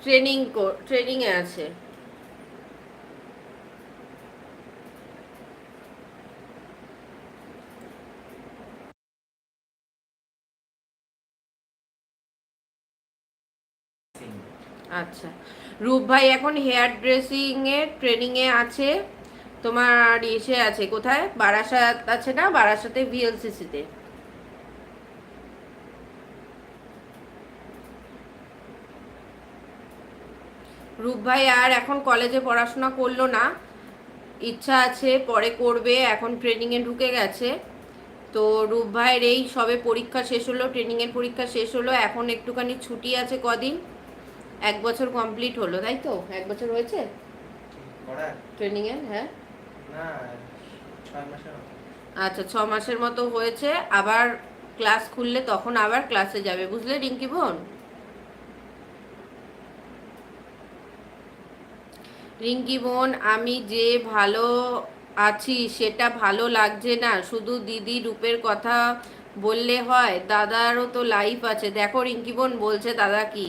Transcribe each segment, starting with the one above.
ট্রেনিংয়ে আছে। আচ্ছা, রূপ ভাই এখন হেয়ার ড্রেসিং এর ট্রেনিং এ আছে। তোমার এসে আছে কোথায়, বারাসাত আছে না, বারাসাতে ভিএলসিসি তে। রূপ ভাই আর এখন কলেজে পড়াশোনা করলো না, ইচ্ছা আছে পরে করবে, এখন ট্রেনিং এ ঢুকে গেছে। তো রূপ ভাইয়ের এই সবে পরীক্ষা শেষ হলো, ট্রেনিং এর পরীক্ষা শেষ হলো, এখন একটুখানি ছুটি আছে কদিন। 1 বছর কমপ্লিট হলো, তাই তো? 1 বছর হয়েছে ট্রেনিং এর? হ্যাঁ, আচ্ছা, 6 মাসের মতো হয়েছে। আবার ক্লাস খুললে তখন আবার ক্লাসে যাবে, বুঝলে রিঙ্কি বোন? রিঙ্কি বোন, আমি যে ভালো আছি সেটা ভালো লাগছে না, শুধু দিদি রূপের কথা বললে হয়? দাদারও তো লাইফ আছে। দেখো রিঙ্কি বোন, বলছে দাদা কি,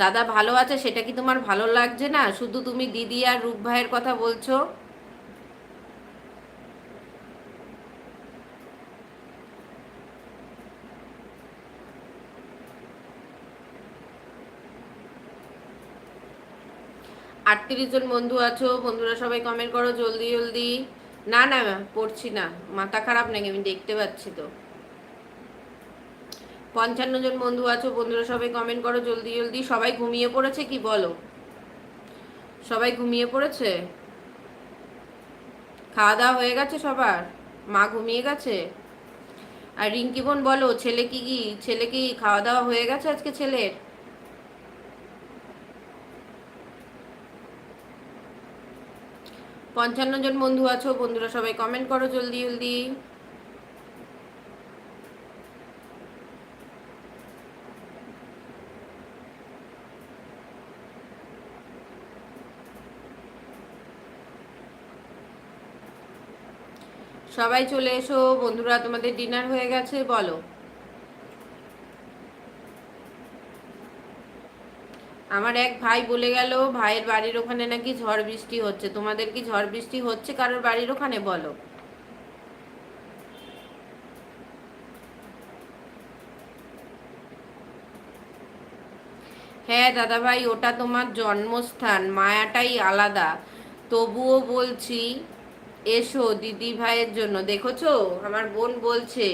দাদা ভালো আছে সেটা কি তোমার ভালো লাগছে না? শুধু তুমি দিদি আর রূপ ভাইয়ের কথা বলছো। আটত্রিশ জন বন্ধু আছো, বন্ধুরা সবাই কমেন্ট করো জলদি জলদি। না না, পড়ছি না, মাথা খারাপ নাকি, আমি দেখতে পাচ্ছি তো। 55 জন বন্ধু আছো, বন্ধুরা সবাই কমেন্ট করো জলদি জলদি। সবাই ঘুমিয়ে পড়েছে কি বলো? সবাই ঘুমিয়ে পড়েছে? খাওয়া দাওয়া হয়ে গেছে সবার? মা ঘুমিয়ে গেছে? আর রিঙ্কি বোন বলো, ছেলে কি খাওয়া দাওয়া হয়ে গেছে আজকে ছেলের? 55 জন বন্ধু আছো, বন্ধুরা সবাই কমেন্ট করো জলদি জলদি। সবাই চলে এসো বন্ধুরা, তোমাদের ডিনার হয়ে গেছে বলো। আমার এক ভাই বলে গেল ভাইয়ের বাড়ির ওখানে নাকি ঝড় বৃষ্টি হচ্ছে। তোমাদের কি ঝড় বৃষ্টি হচ্ছে কারোর বাড়ির ওখানে বলো? হ্যাঁ দাদা ভাই, ওটা তোমার জন্মস্থান, মায়াটাই আলাদা। তবুও বলছি এসো দিদি ভাইয়ের জন্য। দেখেছো আমার বোন বলছে।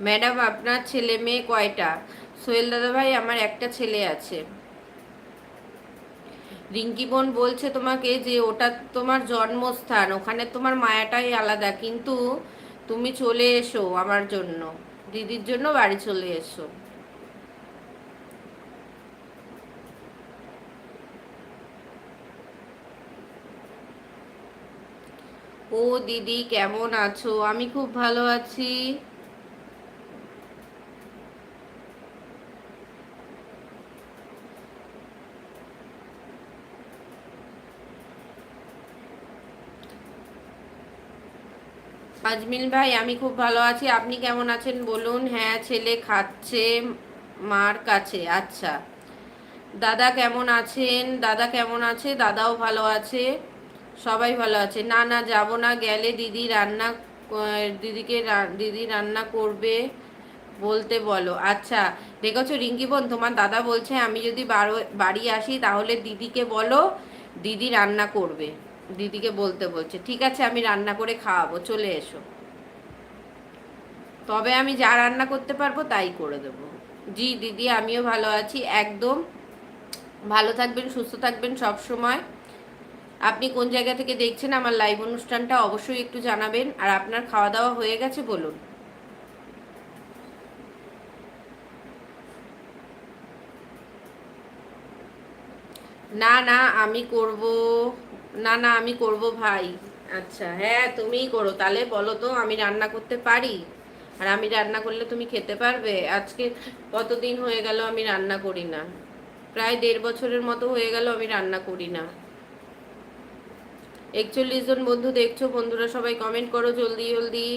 ম্যাডাম আপনার ছেলে মেয়ে কয়টা? সোহেল দাদা ভাই, আমার একটা ছেলে আছে। রিঙ্কি বোন বলছে তোমাকে যে ওটা তোমার জন্মস্থান, ওখানে তোমার মায়াটাই আলাদা, কিন্তু তুমি চলে এসো আমার জন্য, দিদির জন্য বাড়ি চলে এসো। ও দিদি কেমন আছো? আমি খুব ভালো আছি। আজমিল ভাই, আমি খুব ভালো আছি, আপনি কেমন আছেন বলুন। হ্যাঁ, ছেলে খাচ্ছে মার কাছে। আচ্ছা, দাদা কেমন আছেন? দাদা কেমন আছে? দাদাও ভালো আছে, সবাই ভালো আছে। না না, যাব না, গেলে দিদি রান্না, দিদি রান্না করবে বলতে বলো। আচ্ছা, দেখেছো রিঙ্কি বোন, তোমার দাদা বলছে আমি যদি বাড়ি আসি তাহলে দিদিকে বলো দিদি রান্না করবে, দিদিকে বলতে বলছে। ঠিক আছে, আমি রান্না করে খাওয়াবো, চলে এসো। তবে আমি যা রান্না করতে পারবো তাই করে দেবো। জি দিদি, আমিও ভালো আছি একদম। ভালো থাকবেন, সুস্থ থাকবেন সব সময়। আপনি কোন জায়গা থেকে দেখছেন আমার লাইভ অনুষ্ঠানটা অবশ্যই একটু জানাবেন। আর আপনার খাওয়া দাওয়া হয়ে গেছে বলুন। না না, আমি করব। না না, আমি করব ভাই। আচ্ছা, হ্যাঁ তুমিই করো তাহলে, বলো তো আমি রান্না করতে পারি? আর আমি রান্না করলে তুমি খেতে পারবে? আজকে কতদিন হয়ে গেল আমি রান্না করি না, প্রায় 1.5 বছরের মতো হয়ে গেল আমি রান্না করি না। 41 জন বন্ধু দেখছো, বন্ধুরা সবাই কমেন্ট করো জলদি জলদি।